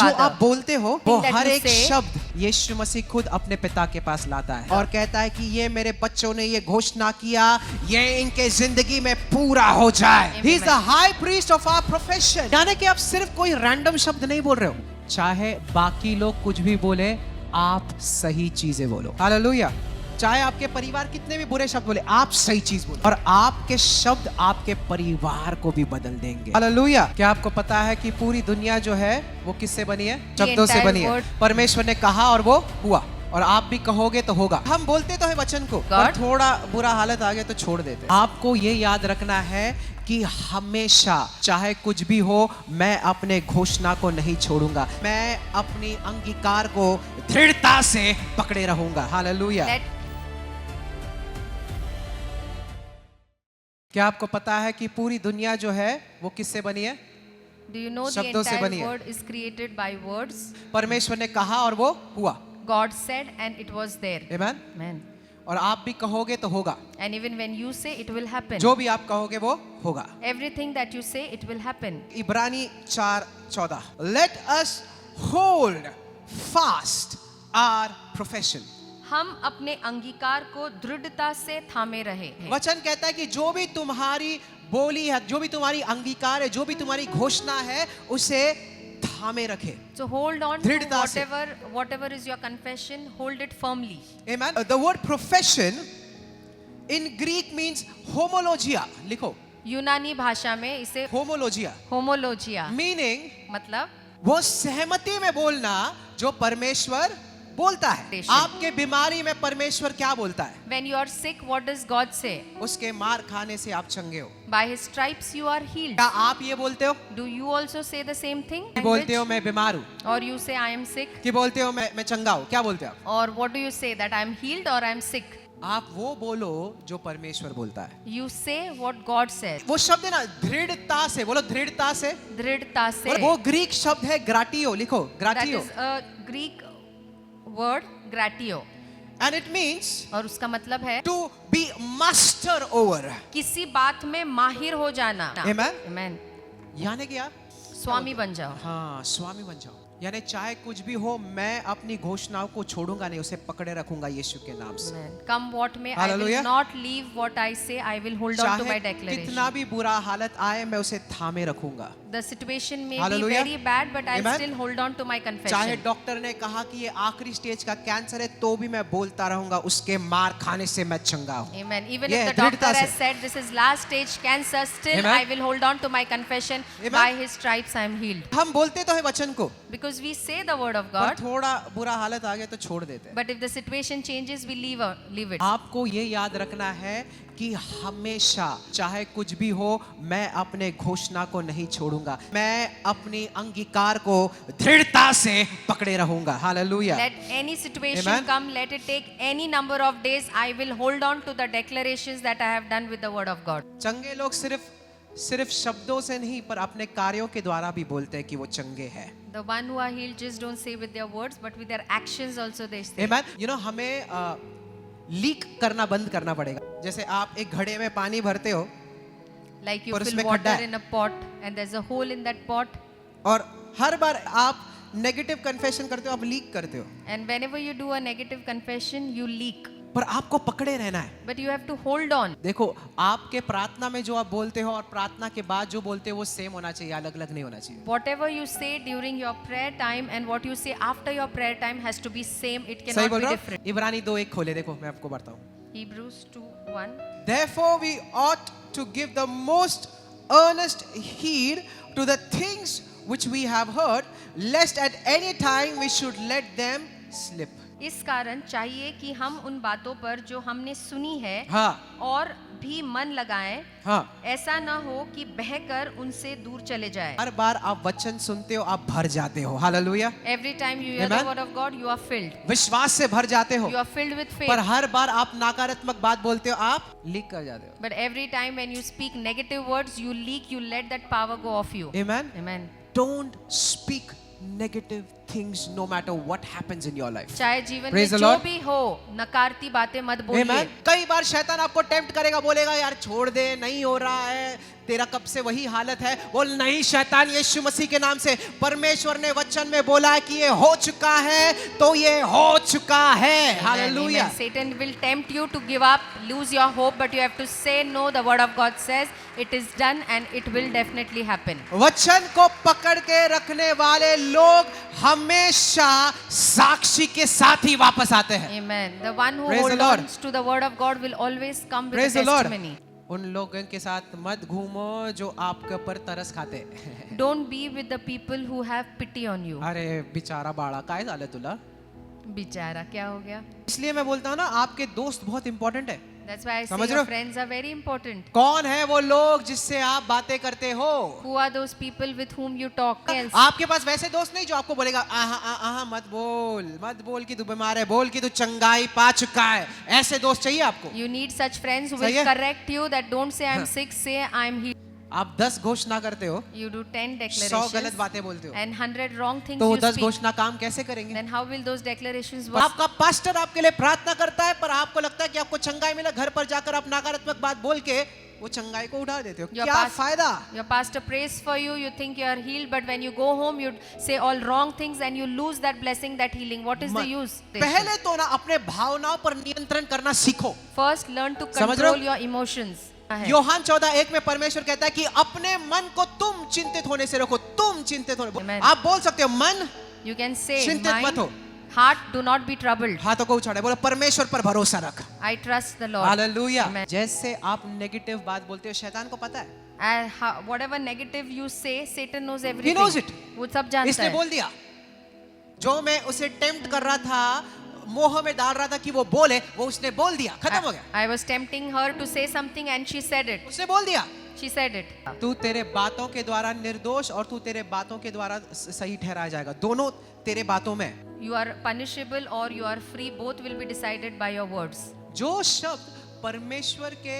जो Father. आप बोलते हो वो Thing that हर you एक say. शब्द यीशु मसीह खुद अपने पिता के पास लाता है और कहता है कि ये मेरे बच्चों ने ये घोषणा किया, ये इनके जिंदगी में पूरा हो जाए. Amen. He is the high priest of our profession. यानी कि आप सिर्फ कोई रैंडम शब्द नहीं बोल रहे हो, चाहे बाकी लोग कुछ भी बोले, आप सही चीजें बोलो. हालेलुया. चाहे आपके परिवार कितने भी बुरे शब्द बोले, आप सही चीज बोलो और आपके शब्द आपके परिवार को भी बदल देंगे. हालेलुया. क्या आपको पता है कि पूरी दुनिया जो है वो किससे बनी है? शब्दों से बनी है. परमेश्वर ने कहा और वो हुआ, और आप भी कहोगे तो होगा. हम बोलते तो है वचन को, पर थोड़ा बुरा हालत आ गया तो छोड़ देते. आपको ये याद रखना है कि हमेशा चाहे कुछ भी हो, मैं अपने घोषणा को नहीं छोड़ूंगा. मैं अपनी अंगीकार को दृढ़ता से पकड़े रहूंगा. हालेलुया. क्या आपको पता है कि पूरी दुनिया जो है वो किससे बनी है? Do you know the शब्दों से बनी entire है. world is created by words? परमेश्वर ने कहा और वो हुआ. God said and it was there. Amen. Amen. और आप भी कहोगे तो होगा. And even when you say, it will happen. जो भी आप कहोगे वो होगा. Everything that you say, it will happen. इब्रानी 4:14. Let us hold fast our profession. हम अपने अंगीकार को दृढ़ता से थामे रहे हैं. वचन कहता है कि जो भी तुम्हारी बोली है, जो भी तुम्हारी अंगीकार है, जो भी तुम्हारी घोषणा है, उसे थामे रखे. So hold on to दृढ़ता से. whatever is your confession, hold it firmly. Amen. The word profession in Greek means homologia. लिखो. यूनानी भाषा में इसे homologia. होमोलोजिया Meaning मतलब वो सहमति में बोलना जो परमेश्वर बोलता है. आपके बीमारी में परमेश्वर क्या बोलता है? when you are sick, what does God say? उसके मार खाने से आप चंगे हो. By his stripes you are healed. क्या आप ये बोलते हो Do you also say the same thing? कि बोलते हो मैं बीमार हूँ, Or you say I am sick? कि बोलते हो मैं चंगा हूँ? क्या बोलते हो आप? Or what do you say, that I am healed or I am sick? आप वो बोलो जो परमेश्वर बोलता है. You say what God says. वो शब्द है ना दृढ़ता से. बोलो दृढ़ता से. दृढ़ता से. वो ग्रीक शब्द है ग्राटियो. लिखो That ग्राटियो. is a Greek word, gratio. And it means और उसका मतलब है to be master over. किसी बात में माहिर हो जाना. Amen. Amen. यानी कि आप स्वामी बन जाओ. हाँ स्वामी बन जाओ. यानी चाहे कुछ भी हो, मैं अपनी घोषणाओं को छोड़ूंगा नहीं, उसे पकड़े रखूंगा यीशु के नाम से. Amen. Come what may, I Hallelujah. will not leave what I say. I will hold on to my चाहे declaration. कितना भी बुरा हालत आए, मैं उसे थामे रखूंगा. The situation may Hallelujah. be very bad, but I'll Amen. still hold on to my चाहे confession. डॉक्टर ने कहा कि ये आखिरी स्टेज का कैंसर है, तो भी मैं बोलता रहूंगा उसके मार खाने से मैं चंगा हूँ. Amen. Even Yeah, if the doctor दृढ़ता has से. said this is last stage cancer, still Amen. I will hold on to my confession. Amen. By his stripes I am healed. हम बोलते तो है वचन को, Because we say the word of पर God, थोड़ा बुरा हालत आ गया तो छोड़ देते हैं. but if the situation changes, we leave it. आपको ये याद रखना है कि हमेशा चाहे कुछ भी हो, मैं अपने घोषणा को नहीं छोड़ूंगा. मैं अपनी अंगीकार को दृढ़ता से पकड़े रहूंगा. Hallelujah. Let any situation Amen. come, let it take any number of days, I will hold on to the declarations that I have done with the word of God. चंगे लोग सिर्फ शब्दों से नहीं, पर अपने कार्यों के द्वारा भी बोलते हैं कि वो चंगे हैं. The one who are healed just don't say with their words, but with their actions also they say. Amen. You know, हमें लीक करना बंद करना पड़ेगा. जैसे आप एक घड़े में पानी भरते हो Like you और fill उसमें water खड्डा है. in a pot and there's a hole in that pot, और हर बार आप नेगेटिव कन्फेशन करते हो, आप लीक करते हो, and whenever you do a negative confession, you leak. पर आपको पकड़े रहना है. But you have to hold on. देखो, आपके प्रार्थना में जो आप बोलते हो और प्रार्थना के बाद जो बोलते हो वो सेम होना चाहिए, अलग अलग नहीं होना चाहिए. Whatever you say during your prayer time and what you say after your prayer time has to be same. It सही cannot बोल be रहा different. हूँ. इब्रानी 2:1 खोले, देखो मैं आपको बताता हूँ. Hebrews 2:1. Therefore we ought to give the most earnest heed to the things which we have heard, lest at any time we should let them slip. इस कारण चाहिए कि हम उन बातों पर जो हमने सुनी है हाँ और भी मन लगाएं, हाँ. ऐसा ना हो कि बहकर उनसे दूर चले जाए. हर बार आप वचन सुनते हो, आप भर जाते हो. Hallelujah. Every time you hear the Amen. word of God, you are filled. विश्वास से भर जाते हो, You are filled with faith. पर हर बार आप नकारात्मक बात बोलते हो, आप लीक कर जाते हो. But every time when you speak negative words, you leak, you let that power go off you. Amen. Amen. Don't speak negative things no matter what happens in your life. चाहे जीवन Praise में the जो Lord. भी हो, नकारती बातें मत बोलिए. Amen. कई बार शैतान आपको टेम्प्ट करेगा, बोलेगा यार छोड़ दे, नहीं हो रहा है, तेरा कब से वही हालत है. बोल नहीं, शैतान यीशु मसीह के नाम से, परमेश्वर ने वचन में बोला है कि ये हो चुका है तो ये हो चुका है. Hallelujah. Amen. Satan will tempt you to give up, lose your hope, but you have to say no. The word of God says it is done and it will definitely happen. वचन को पकड़ के रखने वाले लोग हमेशा साक्षी के साथ ही वापस आते हैं. Amen. The one who Praise the holds Lord. on to the word of God will always come with Praise a the Lord. testimony. उन लोगों के साथ मत घूमो जो आपके ऊपर तरस खाते हैं. Don't be with the people who have pity on you. अरे बेचारा बाड़ा, काय झालं तुला? बेचारा क्या हो गया? इसलिए मैं बोलता हूँ ना, आपके दोस्त बहुत इंपॉर्टेंट है. That's why I say समझ रहे your हो? friends are very important. कौन है वो लोग जिससे आप बातें करते हो? Who are those people with whom you talk? Else. आपके पास वैसे दोस्त नहीं जो आपको बोलेगा आहा आहा मत बोल कि तू बीमार है, बोल कि तू चंगाई पा चुका है. ऐसे दोस्त चाहिए आपको. You need such friends who सही will है? correct you. That don't say I'm sick, say I'm healed. आप 10 घोषणा करते हो, You do 10 100 गलत declarations बातें बोलते हो, and 100 wrong things तो वो you 10 speak. घोषणा काम कैसे करेंगे? Then how will those declarations work? आपका पास्टर आपके लिए प्रार्थना करता है, पर आपको लगता है कि आपको चंगाई मिला, घर पर जाकर आप नकारात्मक बात बोल के वो चंगाई को उठा देते हो. Your क्या फायदा? Your pastor prays for you, you think you are healed, but when you go home, you say all wrong things and you lose that blessing, that healing. What is the use? पहले तो ना अपने भावनाओं पर नियंत्रण करना सीखो. First, learn to समझ रहे हो? control your emotions. योहान 14:1 में परमेश्वर कहता है कि अपने मन को तुम चिंतित होने से रोको. तुम चिंतित होने. Amen. आप बोल सकते हो मन You can say, चिंतित मत mind, हो. heart, do not be troubled. हाथों को उछाड़े, बोलो परमेश्वर पर भरोसा रख. I trust the Lord. Hallelujah. Amen. जैसे आप नेगेटिव बात बोलते हो, शैतान को पता है. And whatever negative you say, Satan knows He everything. knows it. वो सब जानता इसने है. बोल दिया. जो मैं उसे टेम्प्ट कर रहा था, मोह में डाल रहा था कि वो बोले, वो उसने बोल दिया. खत्म हो गया. I was tempting her to say something and she said it. उसने बोल दिया. She said it. तू तेरे बातों के द्वारा निर्दोष और तू तेरे बातों के द्वारा सही ठहराया जाएगा. दोनों तेरे बातों में. You are punishable or you are free. Both will be decided by your words. जो शब्द परमेश्वर के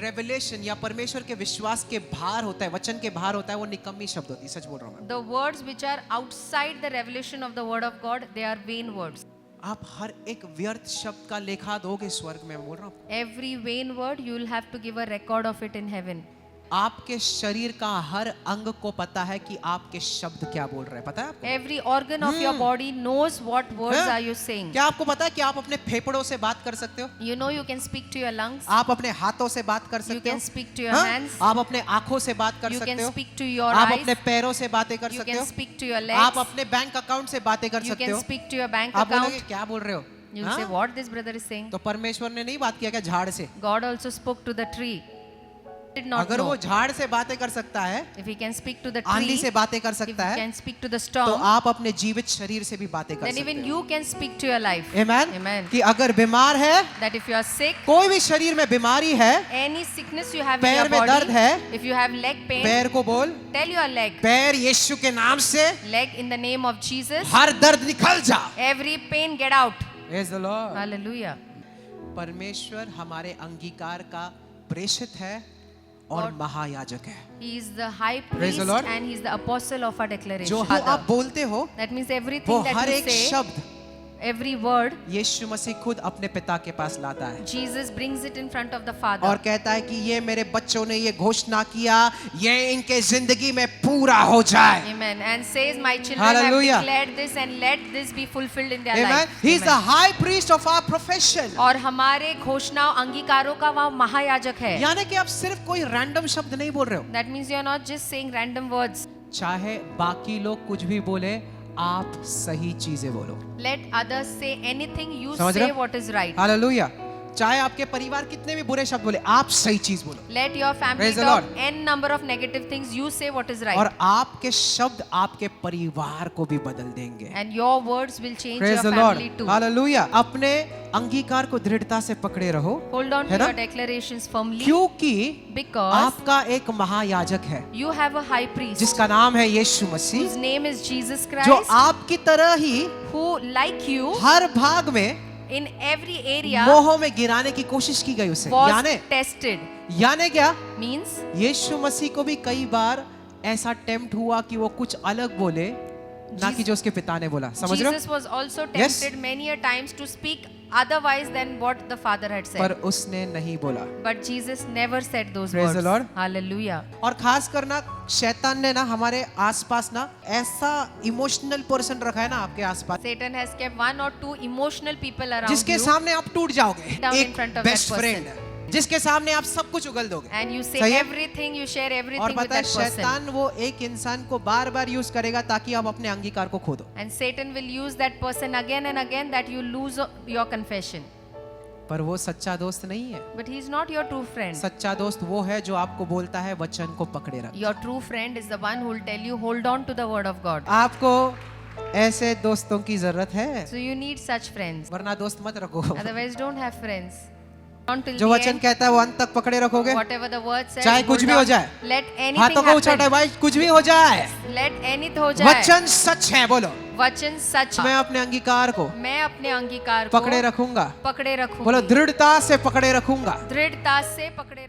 रेवलेशन या परमेश्वर के विश्वास के बाहर होता है, वचन के बाहर होता है, वो निकम्मी शब्द होती है. सच बोल रहा हूं मैं. The words which are outside the revelation of the word of God, they are vain words. आप हर एक व्यर्थ शब्द का लेखा दोगे स्वर्ग में. मैं बोल रहा हूं. Every vain word, you will have to give a record of it in heaven. आपके शरीर का हर अंग को पता है कि आपके शब्द क्या बोल रहे हैं. पता है आपको? Every organ of your body knows what words हाँ? are you saying. क्या आपको पता है कि आप अपने फेफड़ों से बात कर सकते हो? You know you can speak to your lungs. आप अपने हाथों से बात कर You सकते हो? can speak to your हाँ? hands. आप अपने आंखों से बात कर You सकते can हो? speak to your आप eyes. अपने पैरों से बातें कर You सकते can हो? speak to your आप legs. अपने बैंक अकाउंट से बातें कर You सकते can हो? speak to your bank आप बोलोगे account. क्या बोल रहे हो? You हाँ? say what this brother is saying. तो परमेश्वर ने नहीं बात किया क्या झाड़ से? God also spoke to the tree. Did not अगर know. वो झाड़ से बातें कर सकता है, If he can speak to the आंधी tree, से बातें कर if सकता he है, can speak to the तो storm, आप अपने जीवित शरीर से भी बातें कर then सकते even हो. you can speak to your life. Amen? Amen. कि अगर बीमार है, That if you are sick, कोई भी शरीर में बीमारी है, any sickness you have in पैर your में दर्द body, है, if you have leg pain, पैर को बोल, tell your leg, पैर यीशु के नाम से leg in the name of Jesus, हर दर्द निकल जा. every pain get out. Praise the Lord. Hallelujah. परमेश्वर हमारे अंगीकार का प्रेषित है और God- महायाजक है. He is the high Praise the priest Lord. and he is the apostle of our declaration. जो Father. आप बोलते हो, That means वो everything that हर you एक say, शब्द every word, यीशु मसीह खुद अपने पिता के पास लाता है Jesus brings it in front of the और Father. कहता है कि ये मेरे बच्चों ने ये घोषणा किया, ये इनके जिंदगी में पूरा हो जाए. Amen. And says, my children Hallelujah. have declared this and let this be fulfilled in their Amen. life. He is the Amen. high priest of our profession. और हमारे घोषणाओं अंगीकारों का वह महायाजक है. यानी कि आप सिर्फ कोई रैंडम शब्द नहीं बोल रहे हो. That means you are not just saying random words. चाहे बाकी लोग कुछ भी बोले, आप सही चीजें बोलो. Let others say anything, you समझ रहे say हो? what is right. हालेलुया. चाहे आपके परिवार कितने भी बुरे शब्द बोले, आप सही चीज बोलो. Let your family Praise the talk Lord. n number of negative things, you say what is right. और आपके शब्द आपके परिवार को भी बदल देंगे. And your words will change Praise your the Lord. family too. Hallelujah. अपने अंगीकार को दृढ़ता से पकड़े रहो, Hold on है to ना? your declarations firmly क्योंकि because आपका एक महायाजक है you have a high priest जिसका नाम है यीशु मसीह, whose name is Jesus जो Christ, आपकी तरह ही who like you हर भाग में in every area मोह में गिराने की कोशिश की गई उसे. was यानी tested. यानी क्या? Means यीशु मसीह को भी कई बार ऐसा टेम्प्ट हुआ कि वो कुछ अलग बोले ना कि जो उसके पिता ने बोला। समझ रहे Jesus was also Yes. tempted many a times to speak otherwise than what the Father had हो? पर said. उसने नहीं बोला। But Jesus never said those Praise the words. Lord. Hallelujah. और खास करना शैतान ने ना हमारे आसपास ना ऐसा इमोशनल पर्सन रखा है ना आपके आसपास, Satan has kept one or two emotional people around जिसके you, सामने आप टूट जाओगे। Down in एक front of that best person. Friend जिसके सामने आप सब कुछ उगल दोगे। and you say सही है? everything, you share और everything with पता है that person. शैतान वो एक इंसान को बार बार यूज करेगा ताकि आप अपने अंगीकार को खो दो। And Satan will use that person again and again that you lose your confession. पर वो सच्चा दोस्त नहीं है। But he is not your true friend. सच्चा दोस्त वो है जो आपको बोलता है वचन को पकड़े रख। Your true friend is the one who will tell you, hold on to the word of God. आपको ऐसे दोस्तों की जरूरत है, So you need such friends. वरना दोस्त मत रखो। Otherwise, don't have friends. Until जो the वचन end, कहता है वो अंत तक पकड़े रखोगे, whatever the word says, चाहे कुछ hold भी हो on. जाए। Let anything हाथों को उछाटा happen. भाई, कुछ भी हो जाए, Let anything हो जाए. वचन सच है। बोलो, वचन सच मैं अपने अंगीकार को मैं अपने अंगीकार को पकड़े रखूंगा। पकड़े बोलो, रखूंगी, दृढ़ता से पकड़े रखूंगा। दृढ़ता से पकड़े